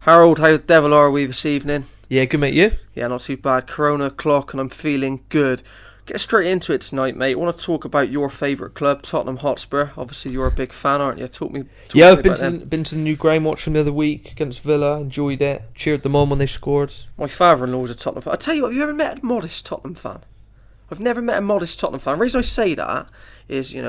Harold, how the devil are we this evening? Yeah, good mate, you? Yeah, not too bad. Corona o'clock and I'm feeling good. Get straight into it tonight, mate. I want to talk about your favourite club, Tottenham Hotspur. Obviously, you're a big fan, aren't you? Talk me I've about been to the new ground, watched them the other week against Villa, enjoyed it, cheered them on when they scored. My father-in-law's a Tottenham fan. I tell you what, have you ever met a modest Tottenham fan? I've never met a modest Tottenham fan. The reason I say that is, we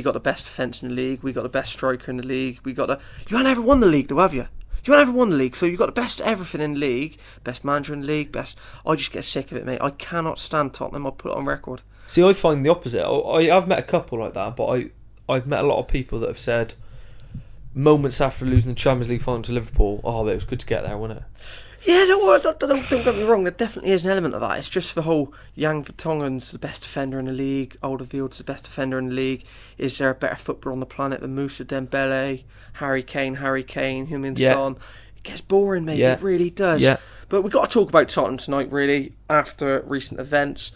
got the best defence in the league, we got the best striker in the league, you haven't ever won the league though, have you? You haven't ever won the league, so you've got the best everything in the league, best manager in the league, I just get sick of it, mate. I cannot stand Tottenham. I'll put it on record. See, I find the opposite. I've met a couple like that, but I've met a lot of people that have said moments after losing the Champions League final to Liverpool, it was good to get there, wasn't it? Yeah, don't get me wrong, there definitely is an element of that. It's just the whole Yang Vertonghen's the best defender in the league, Alderweireld's the best defender in the league. Is there a better footballer on the planet than Moussa Dembele, Harry Kane, Heung-min Son? It gets boring, mate, it really does. Yeah. But we've got to talk about Tottenham tonight, really, after recent events.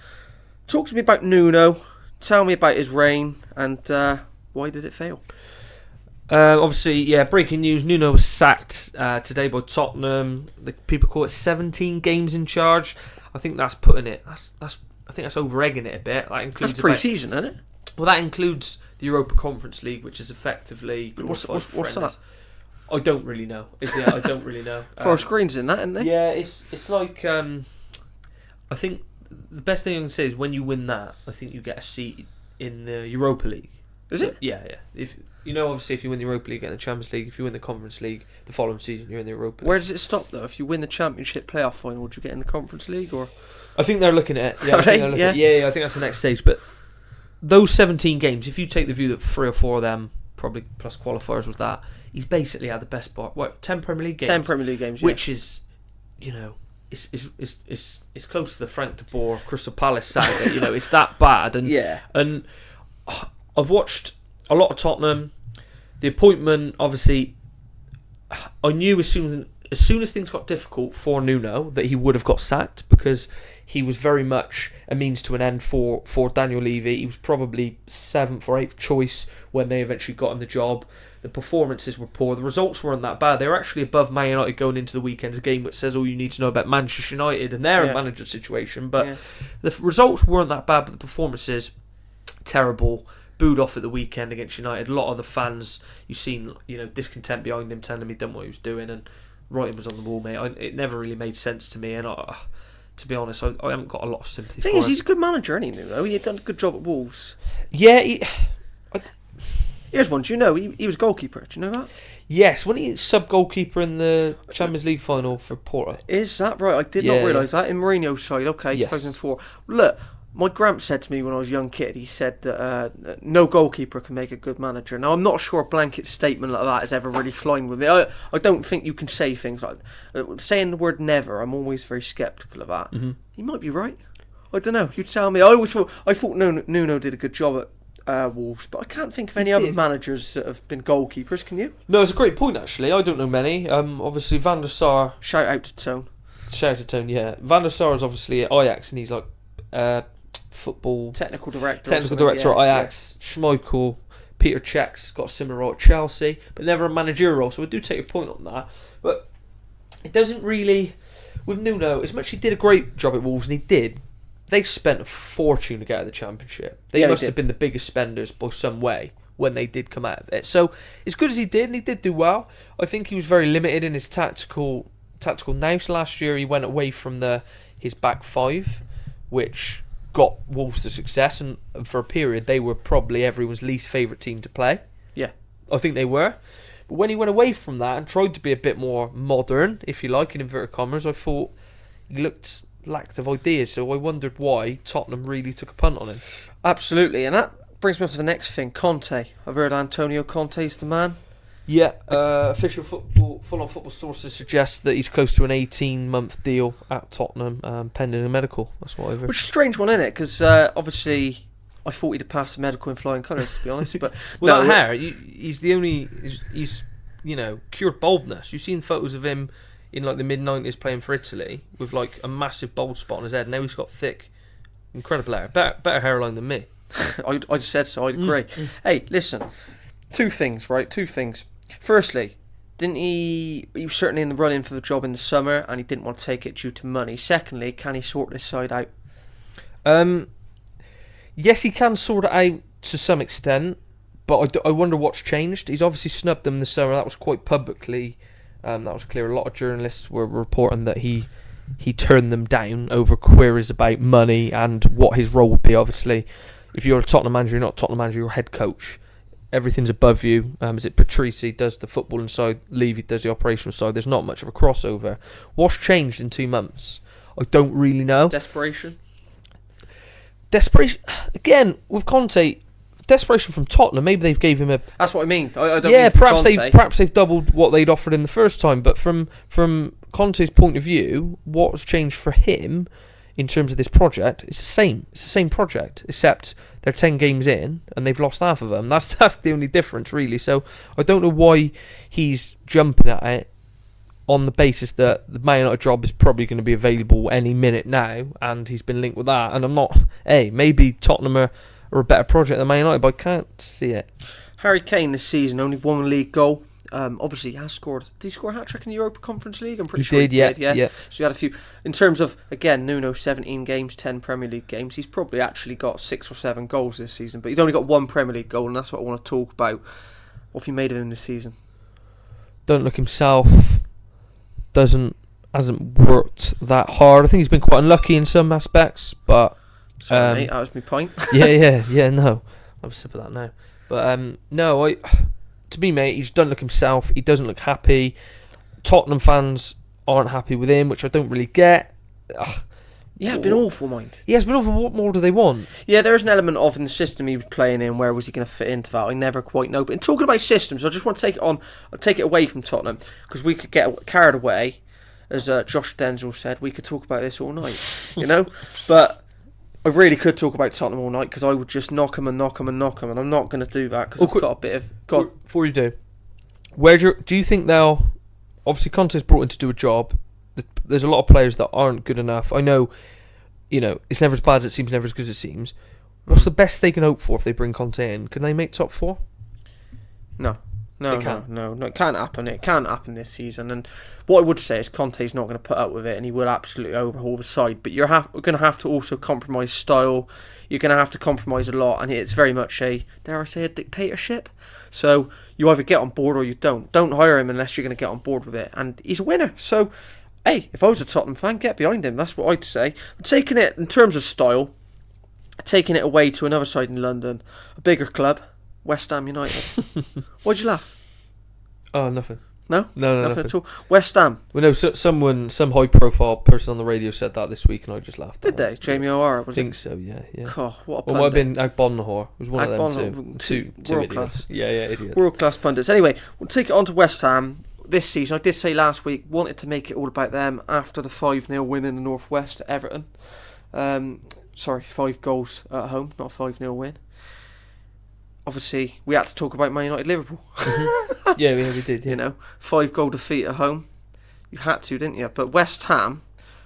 Talk to me about Nuno, tell me about his reign, and why did it fail? Obviously, breaking news. Nuno was sacked today by Tottenham. The people call it 17 games in charge. I think that's putting it. I think that's over-egging it a bit. That includes that's pre-season, isn't it? Well, that includes the Europa Conference League, which is effectively what's that? I don't really know. I don't really know. Forest Green's in that, isn't they? Yeah, it's like I think the best thing I can say is when you win that, I think you get a seat in the Europa League. Is it? Yeah. Obviously, if you win the Europa League and the Champions League, if you win the Conference League, the following season you're in the Europa League. Where does it stop though? If you win the Championship playoff final, would you get in the Conference League or? I think they're looking at it. Yeah, I think that's the next stage. But those 17 games, if you take the view that 3 or 4 of them, probably plus qualifiers, was that he's basically had the best part. 10 Premier League games. 10 Premier League games, which is, it's close to the Frank de Boer Crystal Palace saga. It's that bad. And I've watched a lot of Tottenham. The appointment, obviously, I knew as soon as things got difficult for Nuno that he would have got sacked because he was very much a means to an end for Daniel Levy. He was probably 7th or 8th choice when they eventually got him the job. The performances were poor. The results weren't that bad. They were actually above Man United going into the weekend's game, which says all you need to know about Manchester United and their manager situation. But the results weren't that bad, but the performances, terrible. Booed off at the weekend against United. A lot of the fans, you've seen, discontent behind him, telling him he'd done what he was doing, and writing was on the wall, mate. It never really made sense to me, and to be honest, I haven't got a lot of sympathy for him. The thing is, he's a good manager, isn't he, though? He had done a good job at Wolves. Yeah, Here's one, do you know? He was goalkeeper, do you know that? Yes, when he sub-goalkeeper in the Champions League final for Porto. Is that right? I did not realise that. In Mourinho's side, okay, yes. 2004. Look, my gramp said to me when I was a young kid, he said that no goalkeeper can make a good manager. Now, I'm not sure a blanket statement like that has ever really flown with me. I don't think you can say things like saying the word never. I'm always very sceptical of that. Mm-hmm. He might be right. I don't know. You tell me. I thought Nuno did a good job at Wolves, but I can't think of any other managers that have been goalkeepers. Can you? No, it's a great point, actually. I don't know many. Obviously, Van der Sar. Shout out to Tone. Yeah. Van der Sar is obviously at Ajax, and he's like football technical director at Ajax. Schmeichel, Peter Cech's got a similar role at Chelsea, but never a managerial role. So I do take a point on that, but it doesn't really with Nuno. As much as he did a great job at Wolves, and he did, they spent a fortune to get out of the Championship. They must have been the biggest spenders by some way when they did come out of it. So as good as he did, and he did do well, I think he was very limited in his tactical nous. Last year he went away from his back five, which got Wolves to success, and for a period they were probably everyone's least favourite team to play. Yeah, I think they were. But when he went away from that and tried to be a bit more modern, if you like, in inverted commas, I thought he lacked of ideas. So I wondered why Tottenham really took a punt on him. Absolutely, and that brings me on to the next thing. Conte. I've heard Antonio Conte's the man. Yeah, official full-on football sources suggest that he's close to an 18-month deal at Tottenham, pending a medical. That's what I've heard. Which is a strange one, isn't it? Because obviously, I thought he'd have passed the medical in flying colours, to be honest. But that hair, he's the only. He's cured baldness. You've seen photos of him in like the mid-90s playing for Italy with like a massive bald spot on his head. Now he's got thick, incredible hair, better hairline than me. I just said so. I agree. Hey, listen, two things. Firstly, didn't he? He was certainly in the running for the job in the summer, and he didn't want to take it due to money. Secondly, can he sort this side out? Yes, he can sort it out to some extent, but I wonder what's changed. He's obviously snubbed them this summer. That was quite publicly. That was clear. A lot of journalists were reporting that he turned them down over queries about money and what his role would be. Obviously, if you're a Tottenham manager, you're not a Tottenham manager, you're a head coach. Everything's above you. Is it Patrice does the footballing side, Levy does the operational side. There's not much of a crossover. What's changed in 2 months? I don't really know. Desperation again with Conte. Desperation from Tottenham. Maybe they've gave him a. That's what I mean. I don't mean perhaps they've doubled what they'd offered him the first time. But from Conte's point of view, what's changed for him in terms of this project? It's the same. It's the same project, except they're 10 games in and they've lost half of them. That's the only difference, really. So I don't know why he's jumping at it on the basis that the Man United job is probably going to be available any minute now, and he's been linked with that. And I'm not. Hey, maybe Tottenham are a better project than Man United, but I can't see it. Harry Kane this season only one league goal. Obviously, he has scored. Did he score a hat-trick in the Europa Conference League? I'm pretty sure he did. Yeah. So he had a few. In terms of, again, Nuno, 17 games, 10 Premier League games. He's probably actually got 6 or 7 goals this season, but he's only got 1 Premier League goal, and that's what I want to talk about. What have you made of him this season? Don't look himself. Hasn't worked that hard. I think he's been quite unlucky in some aspects, but. Sorry, mate, that was my point. yeah, no. I'll have a sip of that now. But, no, to me, mate, he just doesn't look himself. He doesn't look happy. Tottenham fans aren't happy with him, which I don't really get. He has been awful, mind. He has been awful. What more do they want? Yeah, there is an element of in the system he was playing in. Where was he going to fit into that? I never quite know. But in talking about systems, I just want to take it away from Tottenham, because we could get carried away. As Josh Denzel said, we could talk about this all night, But I really could talk about Tottenham all night, because I would just knock them, and I'm not going to do that, because I've got a bit of... Before you do, do you think they'll... Obviously, Conte's brought in to do a job. There's a lot of players that aren't good enough. I know, it's never as bad as it seems, never as good as it seems. What's the best they can hope for if they bring Conte in? Can they make top 4? No, it can't happen. It can't happen this season. And what I would say is Conte's not going to put up with it, and he will absolutely overhaul the side. But you're going to have to also compromise style. You're going to have to compromise a lot, and it's very much a dictatorship. So you either get on board or you don't. Don't hire him unless you're going to get on board with it. And he's a winner. So, hey, if I was a Tottenham fan, get behind him. That's what I'd say. I'm taking it in terms of style, taking it away to another side in London, a bigger club. West Ham United. Why'd you laugh? Oh, nothing. No, nothing at all. West Ham. Well, no, some high-profile person on the radio said that this week, and I just laughed. Did they? Jamie O'Hara, was it? I think so. Yeah. God, what a pundit. Well, it might have been Agbonnahor. It was one of them two world idiots. Class. Yeah, idiots. World class pundits. Anyway, we'll take it on to West Ham this season. I did say last week wanted to make it all about them after the 5-0 win in the North West at Everton. 5 goals at home, not a 5-0 win. Obviously, we had to talk about Man United Liverpool. Yeah, we did. Yeah. 5-goal defeat at home. You had to, didn't you? But West Ham,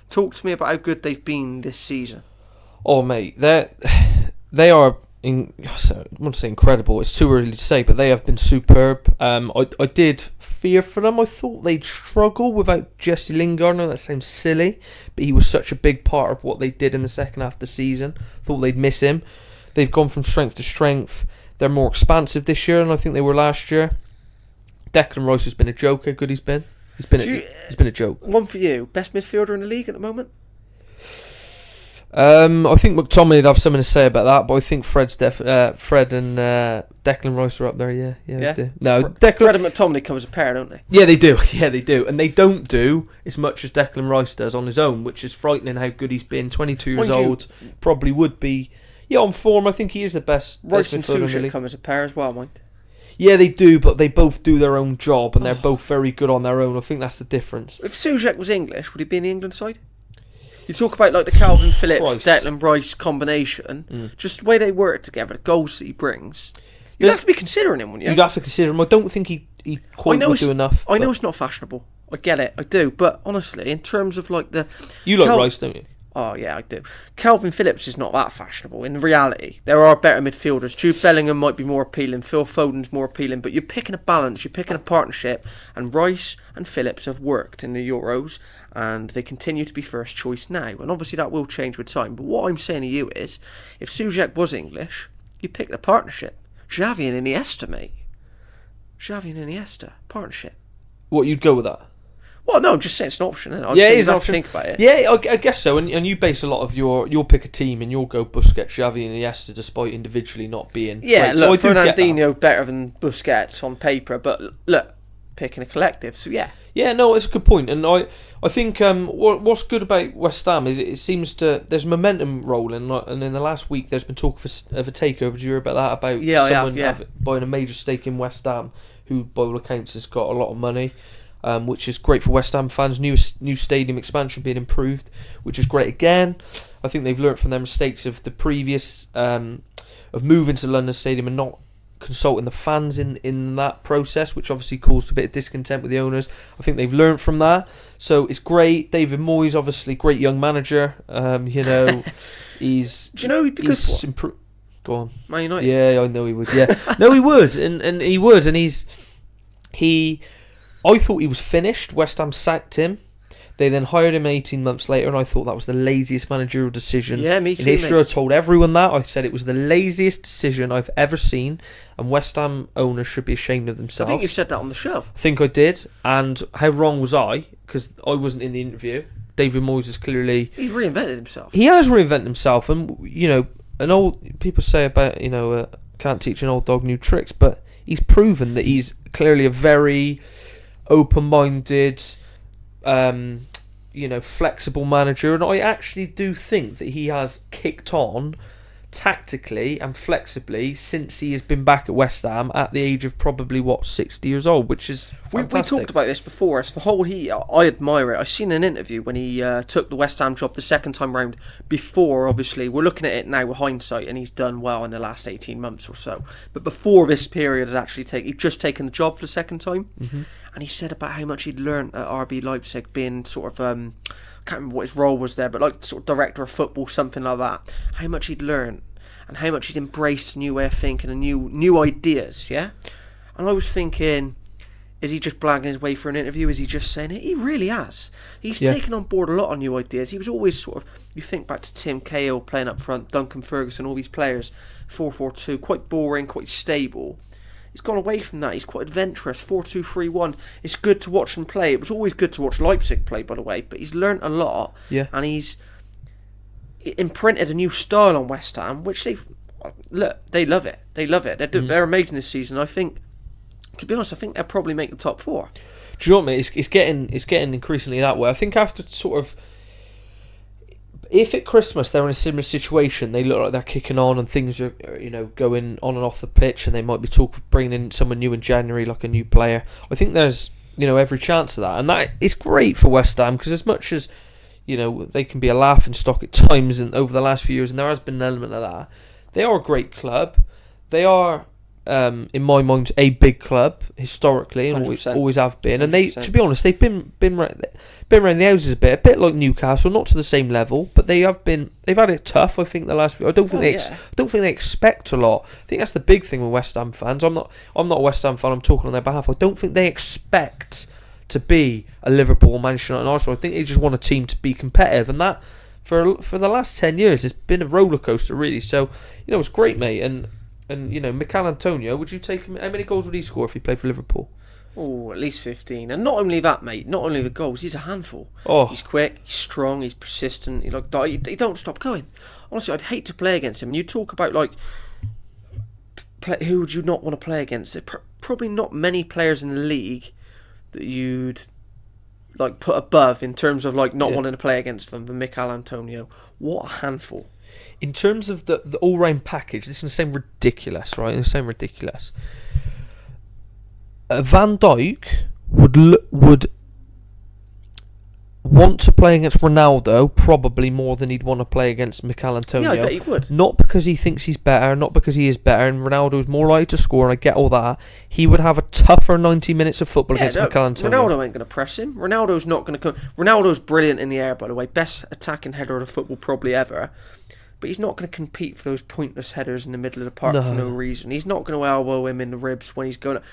talk to me about how good they've been this season. Oh, mate, they are. I want to say incredible. It's too early to say, but they have been superb. I did fear for them. I thought they'd struggle without Jesse Lingard. I know that sounds silly, but he was such a big part of what they did in the second half of the season. Thought they'd miss him. They've gone from strength to strength. They're more expansive this year than I think they were last year. Declan Rice has been a joke. How good he's been. He's been a joke. One for you. Best midfielder in the league at the moment? I think McTominay would have something to say about that, but I think Fred and Declan Rice are up there. Yeah. They do. No, Fred and McTominay come as a pair, don't they? Yeah, they do. And they don't do as much as Declan Rice does on his own, which is frightening how good he's been. 22 years old, probably would be. Yeah, on form, I think he is the best. Rice and Soucek come as a pair as well, mind. Yeah, they do, but they both do their own job, and they're both very good on their own. I think that's the difference. If Soucek was English, would he be in the England side? You talk about like the Calvin Phillips, Declan Rice combination, just the way they work together, the goals that he brings. You'd have to be considering him, wouldn't you? You'd have to consider him. I don't think he quite would do enough. I know it's not fashionable. I get it. I do. But honestly, in terms of like the... You like Rice, don't you? Oh, yeah, I do. Calvin Phillips is not that fashionable. In reality, there are better midfielders. Jude Bellingham might be more appealing. Phil Foden's more appealing. But you're picking a balance. You're picking a partnership. And Rice and Phillips have worked in the Euros. And they continue to be first choice now. And obviously that will change with time. But what I'm saying to you is, if Souček was English, you pick the partnership. Xavi and Iniesta, mate. Xavi and Iniesta. Partnership. What, you'd go with that? Well, no, I'm just saying it's an option. Isn't it? Yeah, it's an option. Think about it. Yeah, I guess so. And you base a lot of you'll pick a team and you'll go Busquets, Xavi and Iniesta despite individually not being... Yeah, great. Look, so Fernandinho better than Busquets on paper, but look, picking a collective, so yeah. Yeah, no, it's a good point. And I think what's good about West Ham is it seems to... There's momentum rolling, and in the last week there's been talk of a takeover. Did you hear about that? About someone buying a major stake in West Ham, who by all accounts has got a lot of money. Which is great for West Ham fans. New stadium expansion being improved, which is great again. I think they've learnt from their mistakes of the previous of moving to London Stadium and not consulting the fans in that process, which obviously caused a bit of discontent with the owners. I think they've learnt from that, so it's great. David Moyes, obviously, great young manager. He's. Do you know he'd be good for? Go on. Man United. Yeah, I know he would. Yeah, no, he would, and he would, and he. I thought he was finished. West Ham sacked him. They then hired him 18 months later, and I thought that was the laziest managerial decision in history. Mate. I told everyone that. I said it was the laziest decision I've ever seen, and West Ham owners should be ashamed of themselves. I think you said that on the show. I think I did, and how wrong was I? Because I wasn't in the interview. David Moyes is clearly... He's reinvented himself. He has reinvented himself, and, people say about, can't teach an old dog new tricks, but he's proven that he's clearly a very... open-minded, flexible manager, and I actually do think that he has kicked on tactically and flexibly since he has been back at West Ham at the age of probably 60 years old, which is fantastic. We talked about this before. It's I admire it. I seen an interview when he took the West Ham job the second time round. Before, obviously, we're looking at it now with hindsight, and he's done well in the last 18 months or so. But before this period had actually he'd just taken the job for the second time. Mm-hmm. And he said about how much he'd learnt at RB Leipzig, being sort of, I can't remember what his role was there, but like sort of director of football, something like that. How much he'd learnt and how much he'd embraced a new way of thinking and new ideas, yeah? And I was thinking, is he just blagging his way for an interview? Is he just saying it? He really has. He's taken on board a lot of new ideas. He was always sort of, you think back to Tim Cahill playing up front, Duncan Ferguson, all these players, 4-4-2, quite boring, quite stable. He's gone away from that. He's quite adventurous. 4-2-3-1. It's good to watch him play. It was always good to watch Leipzig play, by the way. But he's learnt a lot. Yeah. And he's imprinted a new style on West Ham, which they love it. They love it. They're amazing this season. I think, to be honest, they'll probably make the top 4. Do you know what, mate? It's getting increasingly that way. I think after sort of, if at Christmas they're in a similar situation, they look like they're kicking on and things are, going on and off the pitch, and they might be bringing in someone new in January, like a new player. I think there's, every chance of that, and that is great for West Ham, because as much as, they can be a laughing stock at times, and over the last few years, and there has been an element of that, they are a great club. They are, in my mind, a big club historically, and always have been. And they, to be honest, they've been around the houses a bit like Newcastle, not to the same level, but they've had it tough. I think the last few. I don't think they expect a lot. I think that's the big thing with West Ham fans. I'm not a West Ham fan. I'm talking on their behalf. I don't think they expect to be a Liverpool, Manchester United, and Arsenal. I think they just want a team to be competitive, and that for the last 10 years, it's been a roller coaster, really. So it's great, mate. And Mikel Antonio, would you take him? How many goals would he score if he played for Liverpool? Oh, at least 15. And not only that, mate, not only the goals, he's a handful. Oh. He's quick, he's strong, he's persistent, he don't stop going. Honestly, I'd hate to play against him. And you talk about, who would you not want to play against? There probably not many players in the league that you'd, put above in terms of, not wanting to play against them than Mikel Antonio. What a handful. In terms of the all-round package, this is going to sound ridiculous, right? It's going to sound ridiculous. Van Dijk would want to play against Ronaldo probably more than he'd want to play against Mikel Antonio. Yeah, I bet he would. Not because he thinks he's better, not because he is better, and Ronaldo's more likely to score, and I get all that. He would have a tougher 90 minutes of football against Mikel Antonio. Ronaldo ain't going to press him. Ronaldo's not going to come. Ronaldo's brilliant in the air, by the way. Best attacking header of the football probably ever. But he's not going to compete for those pointless headers in the middle of the park for no reason. He's not going to elbow him in the ribs when he's going to...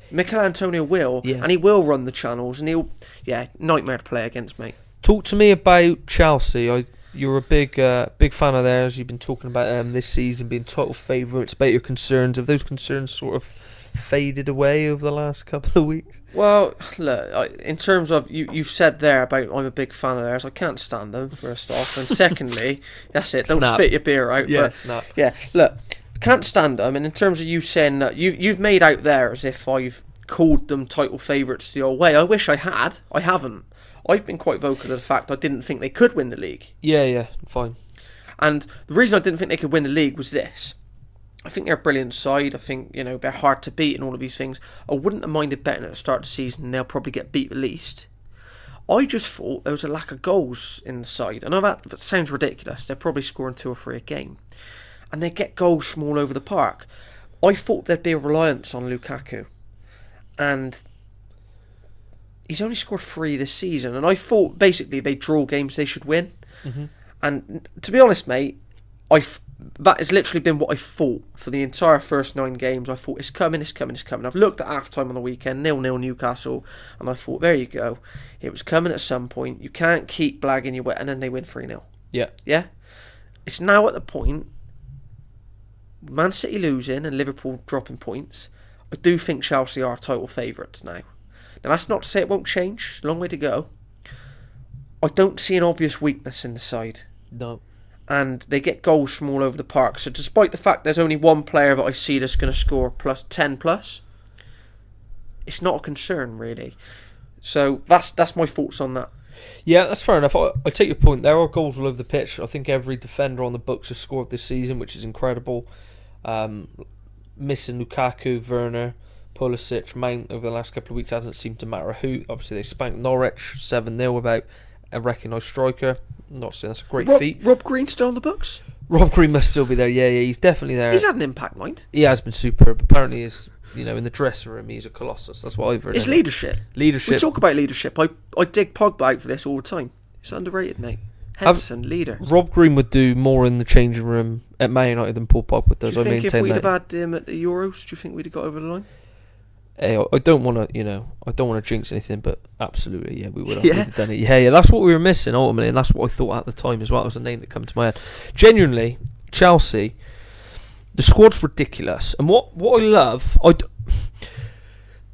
Mikel Antonio will, and he will run the channels, and he'll... Yeah, nightmare to play against, mate. Talk to me about Chelsea. You're a big fan of theirs. You've been talking about them this season being total favourites. About your concerns. Have those concerns sort of faded away over the last couple of weeks? Well, look, in terms of you've said there about I'm a big fan of theirs. I can't stand them, first off, and secondly, that's it. Don't spit your beer out. Yeah, but, snap. Yeah, look, can't stand them. And in terms of you saying that you've made out there as if I've called them title favourites the old way. I wish I had. I haven't. I've been quite vocal of the fact I didn't think they could win the league. Yeah, fine. And the reason I didn't think they could win the league was this. I think they're a brilliant side. I think, they're hard to beat and all of these things. I wouldn't have minded betting at the start of the season they'll probably get beat at least. I just thought there was a lack of goals in the side. I know that sounds ridiculous. They're probably scoring 2 or 3 a game. And they get goals from all over the park. I thought there'd be a reliance on Lukaku. And he's only scored 3 this season, and I thought basically they draw games they should win. Mm-hmm. And to be honest, mate, that has literally been what I thought for the entire first 9 games. I thought it's coming. I've looked at half-time on the weekend, 0-0 Newcastle, and I thought, there you go. It was coming at some point. You can't keep blagging your way, and then they win 3-0. Yeah? It's now at the point, Man City losing and Liverpool dropping points. I do think Chelsea are title favourites now. Now, that's not to say it won't change. Long way to go. I don't see an obvious weakness in the side. No. And they get goals from all over the park. So despite the fact there's only one player that I see that's going to score plus 10 plus, it's not a concern, really. So that's my thoughts on that. Yeah, that's fair enough. I take your point. There are goals all over the pitch. I think every defender on the books has scored this season, which is incredible. Missing Lukaku, Werner, Pulisic, Mount over the last couple of weeks hasn't seemed to matter who. Obviously, they spanked Norwich 7-0 without a recognised striker. I'm not saying that's a great feat. Rob Green still on the books? Rob Green must still be there. Yeah, he's definitely there. He's had an impact, mind. He has been superb. Apparently, in the dressing room, he's a colossus. That's what I've heard. It's leadership. We talk about leadership. I dig Pogba out for this all the time. It's underrated, mate. Henderson, leader. Rob Green would do more in the changing room at Man United than Paul Pogba does. Do you think if we'd have had him at the Euros, do you think we'd have got over the line? I don't want to jinx anything, but absolutely, yeah, we would have done it. Yeah, that's what we were missing ultimately, and that's what I thought at the time as well. That was the name that came to my head. Genuinely, Chelsea, the squad's ridiculous, and what I love,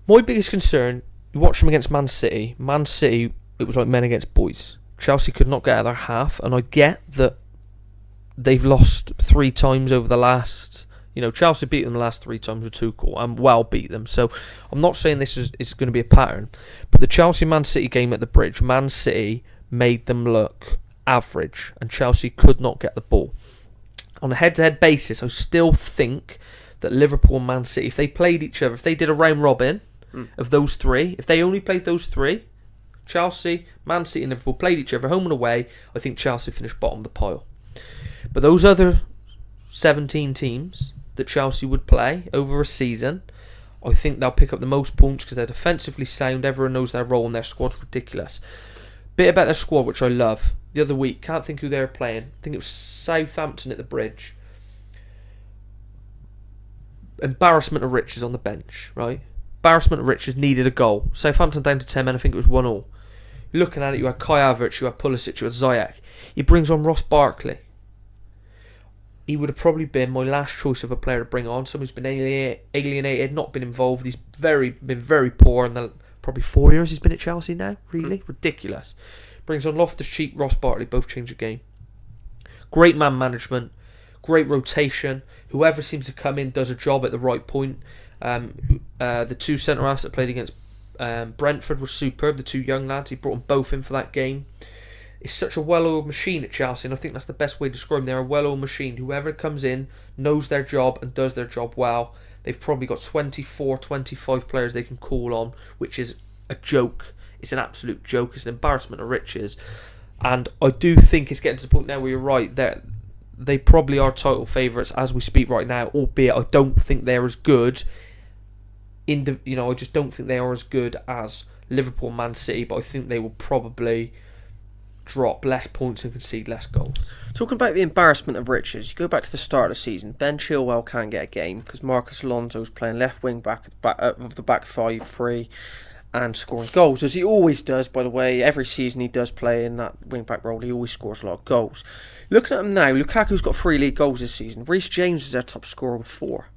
my biggest concern, you watch them against Man City. Man City, it was like men against boys. Chelsea could not get out of their half, and I get that they've lost 3 times over the last... Chelsea beat them the last 3 times with Tuchel and well beat them. So I'm not saying this is going to be a pattern. But the Chelsea-Man City game at the Bridge, Man City made them look average and Chelsea could not get the ball. On a head-to-head basis, I still think that Liverpool and Man City, if they played each other, if they did a round robin of those 3, if they only played those 3, Chelsea, Man City and Liverpool played each other home and away, I think Chelsea finished bottom of the pile. But those other 17 teams that Chelsea would play over a season, I think they'll pick up the most points because they're defensively sound, everyone knows their role and their squad's ridiculous. Bit about their squad which I love. The other week, can't think who they were playing, I think it was Southampton at the Bridge. Embarrassment of riches on the bench, right? Embarrassment of riches needed a goal. Southampton down to 10 men, I think it was 1-1. Looking at it, you had Kai Havertz, you had Pulisic, you had Ziyech. He brings on Ross Barkley. He would have probably been my last choice of a player to bring on. Someone who's been alienated, not been involved. He's been very poor in the probably 4 years he's been at Chelsea now. Really? Ridiculous. Brings on Loftus-Cheek, Ross Barkley, both change the game. Great man management. Great rotation. Whoever seems to come in does a job at the right point. The 2 centre-halves that played against Brentford were superb. The 2 young lads, he brought them both in for that game. It's such a well-oiled machine at Chelsea, and I think that's the best way to describe them. They're a well-oiled machine. Whoever comes in knows their job and does their job well. They've probably got 24, 25 players they can call on, which is a joke it's an absolute joke. It's an embarrassment of riches. And I do think it's getting to the point now where you're right, that they probably are title favourites as we speak right now, albeit I don't think they're as good. I just don't think they are as good as Liverpool, Man City, but I think they will probably drop less points and concede less goals. Talking about the embarrassment of riches, you go back to the start of the season. Ben Chilwell can't get a game because Marcus Alonso's playing left wing back of the back 5-3 and scoring goals, as he always does, by the way. Every season he does play in that wing back role, he always scores a lot of goals. Looking at him now, Lukaku's got 3 league goals this season. Reece James is their top scorer with 4,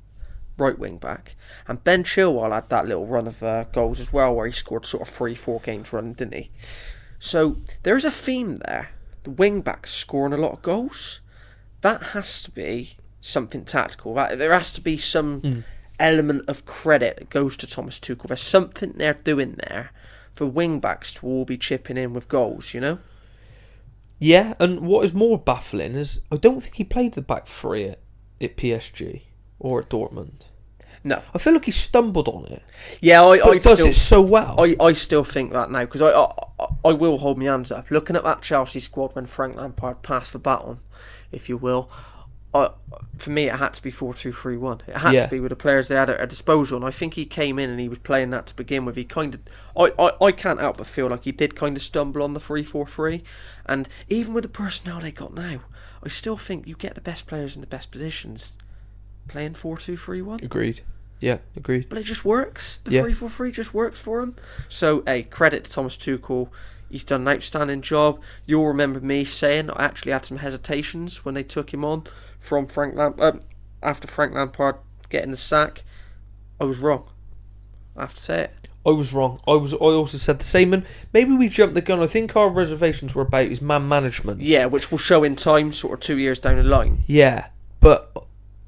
right wing back, and Ben Chilwell had that little run of goals as well, where he scored sort of 3-4 games running, didn't he? So there is a theme there. The wing backs scoring a lot of goals. That has to be something tactical. There has to be some element of credit that goes to Thomas Tuchel. There's something they're doing there for wing backs to all be chipping in with goals, you know? Yeah, and what is more baffling is I don't think he played the back 3 at PSG or at Dortmund. No. I feel like he stumbled on it. Yeah, I does it so well. I still think that now, because I will hold my hands up. Looking at that Chelsea squad when Frank Lampard passed the baton, if you will, for me it had to be 4-2-3-1. It had to be with the players they had at their disposal, and I think he came in and he was playing that to begin with. He kind of, I can't help but feel like he did kind of stumble on the 3-4-3, and even with the personnel they got now, I still think you get the best players in the best positions playing 4-2-3-1. Agreed. Yeah, agreed. But it just works. The 3-4-3 just works for him. So, hey, credit to Thomas Tuchel. He's done an outstanding job. You'll remember me saying I actually had some hesitations when they took him on from after Frank Lampard getting the sack. I was wrong. I have to say it. I was wrong. I also said the same, and maybe we jumped the gun. I think our reservations were about his man management. Yeah, which will show in time, sort of 2 years down the line. Yeah, but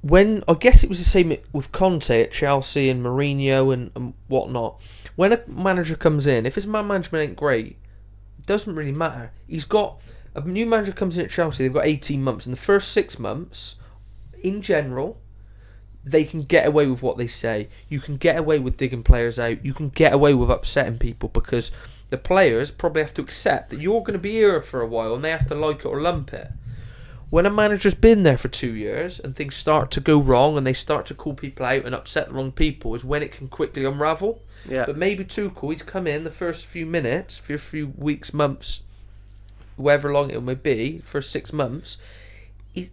when I guess it was the same with Conte at Chelsea and Mourinho and whatnot. When a manager comes in, if his man management ain't great, it doesn't really matter. He's got a new manager comes in at Chelsea. They've got 18 months. In the first 6 months, in general, they can get away with what they say. You can get away with digging players out. You can get away with upsetting people because the players probably have to accept that you're going to be here for a while and they have to like it or lump it. When a manager's been there for 2 years and things start to go wrong and they start to call people out and upset the wrong people is when it can quickly unravel. Yeah. But maybe Tuchel, he's come in the first few minutes, for a few weeks, months, however long it may be, first 6 months, he's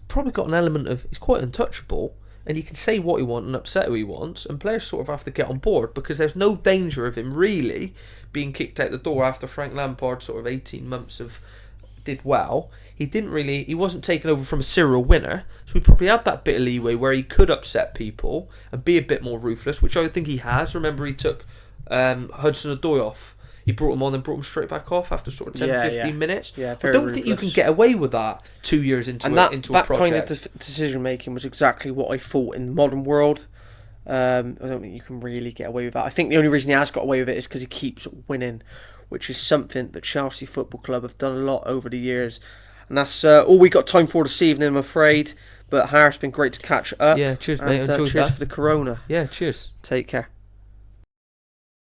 probably got an element of, he's quite untouchable and he can say what he wants and upset who he wants, and players sort of have to get on board because there's no danger of him really being kicked out the door after Frank Lampard sort of 18 months of did well. He wasn't taken over from a serial winner, so he probably had that bit of leeway where he could upset people and be a bit more ruthless, which I think he has. Remember, he took Hudson-Odoi off. He brought him on and brought him straight back off after sort of 10-15 minutes. Yeah, I don't think you can get away with that 2 years into a project. That kind of decision-making was exactly what I thought in the modern world. I don't think you can really get away with that. I think the only reason he has got away with it is because he keeps winning, which is something that Chelsea Football Club have done a lot over the years. And that's all we got time for this evening, I'm afraid. But Harry, it's been great to catch up. Yeah, cheers, mate. And cheers for the Corona. Yeah, cheers. Take care.